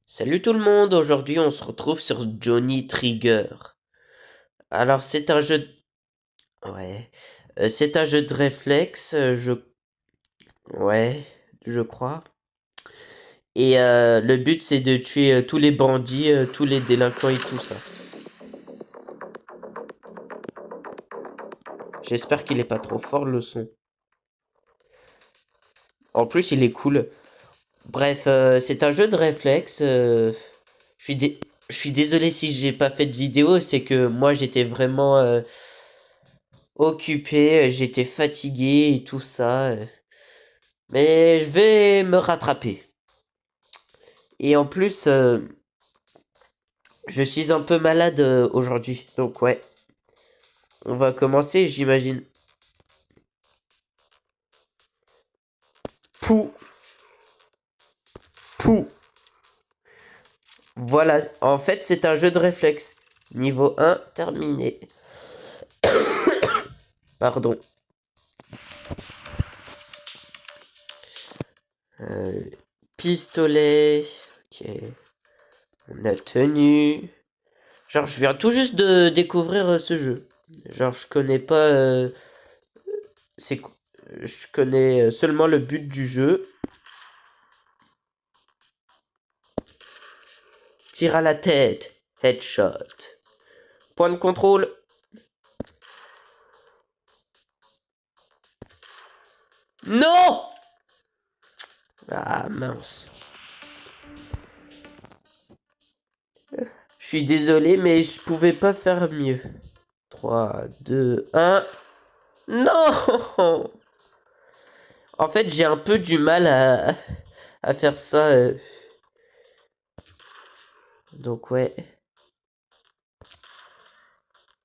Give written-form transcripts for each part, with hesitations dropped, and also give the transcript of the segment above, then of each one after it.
Salut tout le monde, aujourd'hui on se retrouve sur Johnny Trigger. Alors c'est un jeu... Ouais. C'est un jeu de réflexe, Ouais, je crois. Et le but c'est de tuer tous les bandits, tous les délinquants et tout ça. J'espère qu'il est pas trop fort le son. En plus il est cool. Bref, c'est un jeu de réflexe. Je suis dé- je suis désolé si j'ai pas fait de vidéo, c'est que moi j'étais vraiment occupé, j'étais fatigué et tout ça. Mais je vais me rattraper. Et en plus, je suis un peu malade aujourd'hui. Donc ouais, on va commencer, j'imagine. Pou, pou. Voilà, en fait, c'est un jeu de réflexe. Niveau 1, terminé. Pardon. Euh, Pistolet. Ok. On a tenu. Genre, je viens tout juste de découvrir ce jeu. Genre, je connais pas. C'est, je connais seulement le but du jeu. Tir à la tête. Headshot. Point de contrôle. Non! Ah mince. Je suis désolé, mais je pouvais pas faire mieux. 3, 2, 1. Non! En fait, j'ai un peu du mal à faire ça. Donc ouais.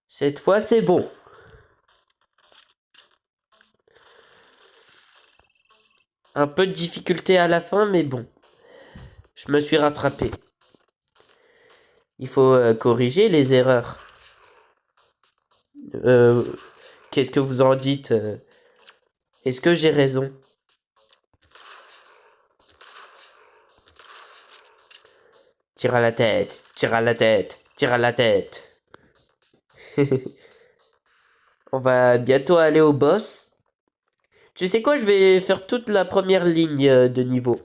Cette fois, c'est bon. Un peu de difficulté à la fin, mais bon. Je me suis rattrapé. Il faut corriger les erreurs. Euh, Qu'est-ce que vous en dites? Est-ce que j'ai raison? Tire à la tête, tire à la tête, tire à la tête. On va bientôt aller au boss. Tu sais quoi, je vais faire toute la première ligne de niveau.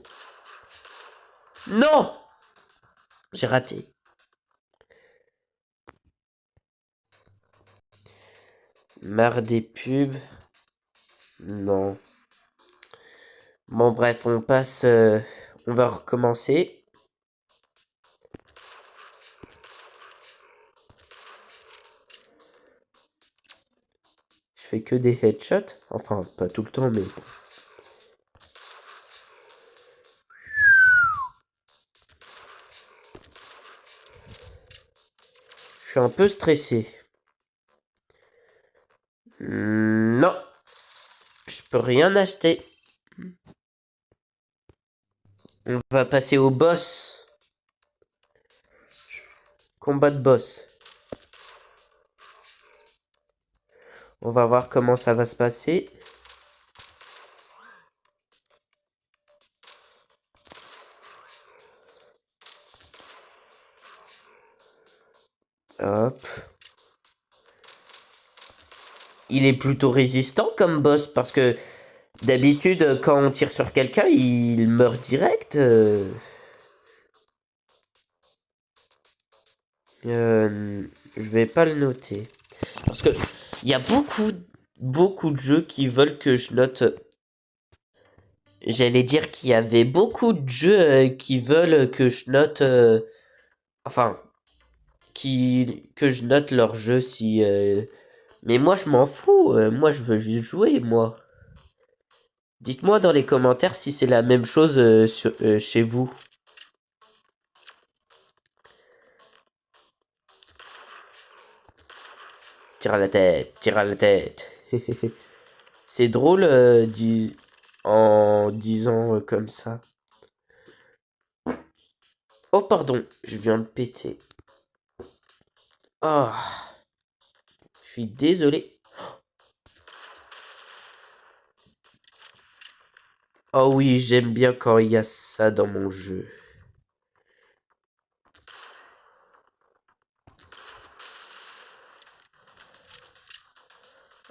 Non! J'ai raté. Marre des pubs. Non. Bon, bref, on passe. On va recommencer. Je fais que des headshots. Enfin, pas tout le temps, mais bon. Je suis un peu stressé. Non. Je peux rien acheter. On va passer au boss. Combat de boss. On va voir comment ça va se passer. Hop. Il est plutôt résistant comme boss parce que d'habitude, quand on tire sur quelqu'un, il meurt direct. Je vais pas le noter. Parce que il y a beaucoup de jeux qui veulent que je note. J'allais dire qu'il y avait beaucoup de jeux qui veulent que je note. Enfin, que je note leur jeu si. Mais moi, je m'en fous. Moi, je veux juste jouer, moi. Dites-moi dans les commentaires si c'est la même chose chez vous. Tire à la tête, tire à la tête. C'est drôle en disant comme ça. Oh pardon, je viens de péter. Ah, je suis désolé. Oh oui, j'aime bien quand il y a ça dans mon jeu.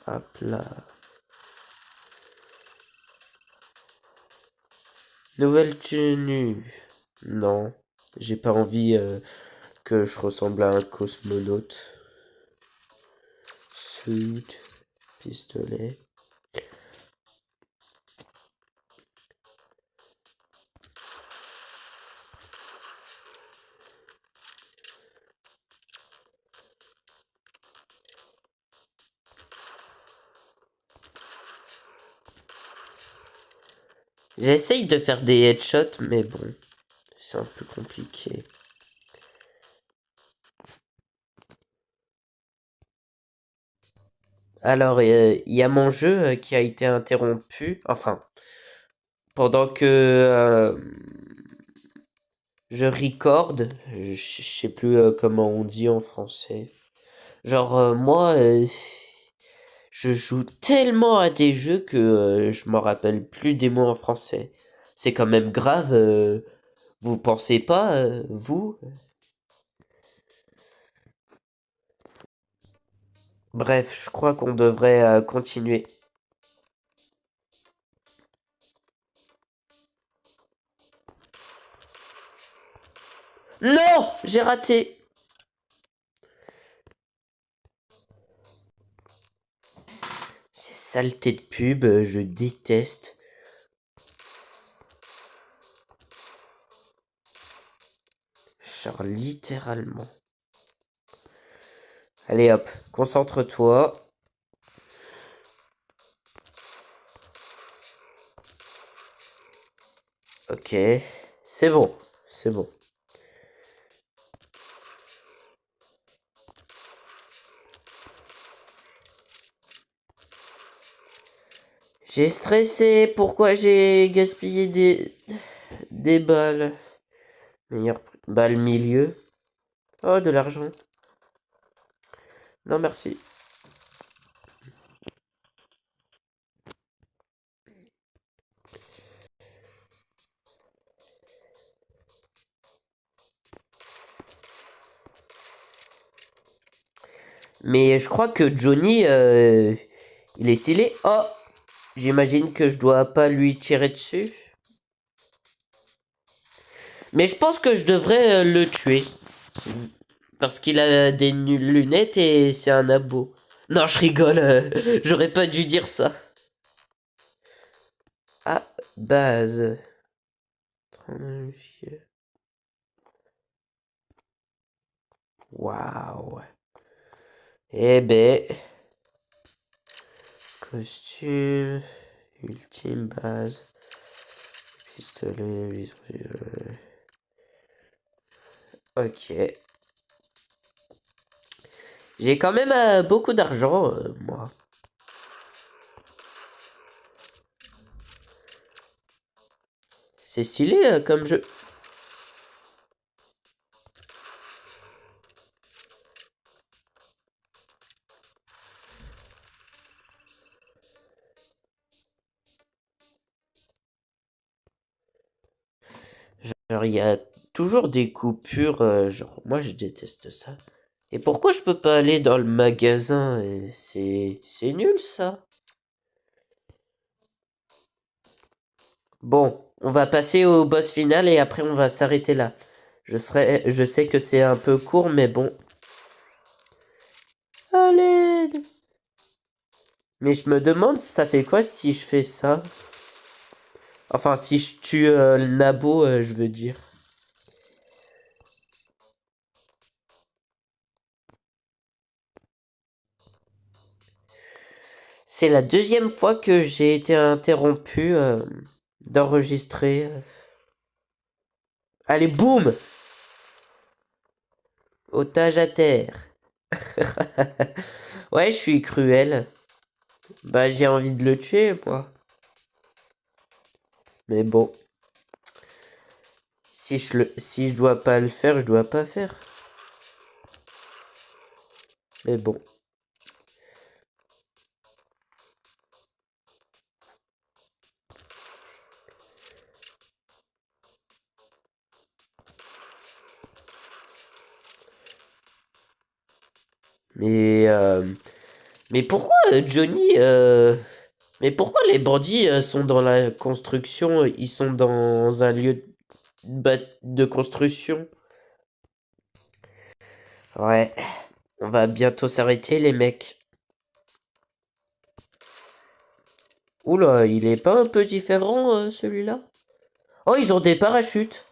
Hop là. Nouvelle tenue. Non, j'ai pas envie que je ressemble à un cosmonaute. Suit, pistolet. J'essaye de faire des headshots, mais bon, c'est un peu compliqué. Alors, il y a mon jeu qui a été interrompu. Enfin, pendant que je record, je sais plus comment on dit en français. Genre, moi, je joue tellement à des jeux que je m'en rappelle plus des mots en français. C'est quand même grave, vous pensez pas, vous? Bref, je crois qu'on devrait continuer. Non! J'ai raté! Ces saletés de pub, je déteste. Genre littéralement. Allez hop, concentre-toi. Ok, c'est bon, c'est bon. J'ai stressé, pourquoi j'ai gaspillé des balles? Meilleure balle milieu. Oh, de l'argent. Non, merci. Mais je crois que Johnny, il est stylé. Oh, j'imagine que je dois pas lui tirer dessus. Mais je pense que je devrais le tuer. Parce qu'il a des lunettes et c'est un abo. Non, je rigole. J'aurais pas dû dire ça. Ah, base. Waouh. Eh ben. Costume. Ultime base. Pistolet. Ok. J'ai quand même beaucoup d'argent, moi. C'est stylé comme jeu. Genre, il y a toujours des coupures. Genre, moi, je déteste ça. Et pourquoi je peux pas aller dans le magasin? C'est nul, ça. Bon, on va passer au boss final et après, on va s'arrêter là. Je sais que c'est un peu court, mais bon. Allez! Mais je me demande, ça fait quoi si je fais ça? Enfin, si je tue le nabo, je veux dire. C'est la deuxième fois que j'ai été interrompu d'enregistrer. Allez, boum! Otage à terre. Ouais, je suis cruel. Bah, j'ai envie de le tuer, moi. Mais bon, si je dois pas le faire, je dois pas faire. Mais bon. Mais, euh, Mais pourquoi Johnny Mais pourquoi les bandits sont dans la construction, ils sont dans un lieu de construction? Ouais, on va bientôt s'arrêter les mecs. Oula, il est pas un peu différent celui-là? Oh, ils ont des parachutes.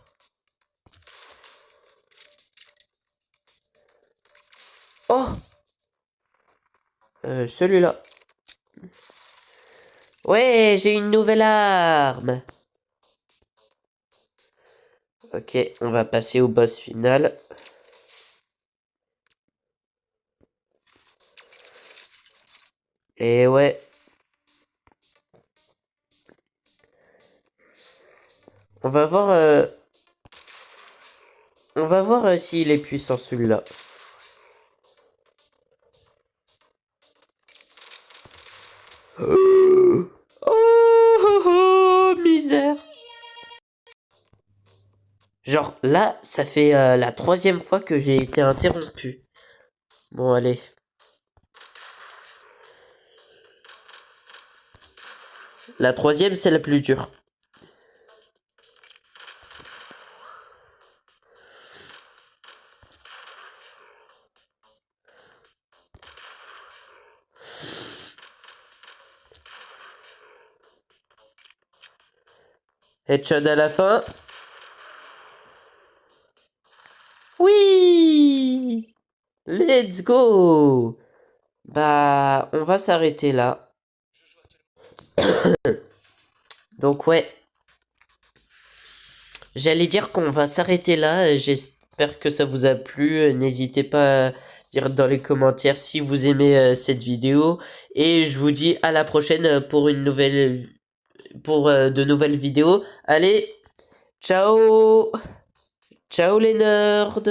Oh, celui-là. Ouais, j'ai une nouvelle arme. Ok, on va passer au boss final. Et ouais. On va voir, s'il est puissant celui-là. Oh, oh, oh, misère. Genre là, ça fait la troisième fois que j'ai été interrompu. Bon, allez. La troisième, c'est la plus dure. Headshot à la fin. Oui! Let's go! Bah, on va s'arrêter là. Donc ouais, j'allais dire qu'on va s'arrêter là. J'espère que ça vous a plu. N'hésitez pas à dire dans les commentaires si vous aimez cette vidéo. Et je vous dis à la prochaine pour de nouvelles vidéos. Allez, ciao! Ciao les nerds!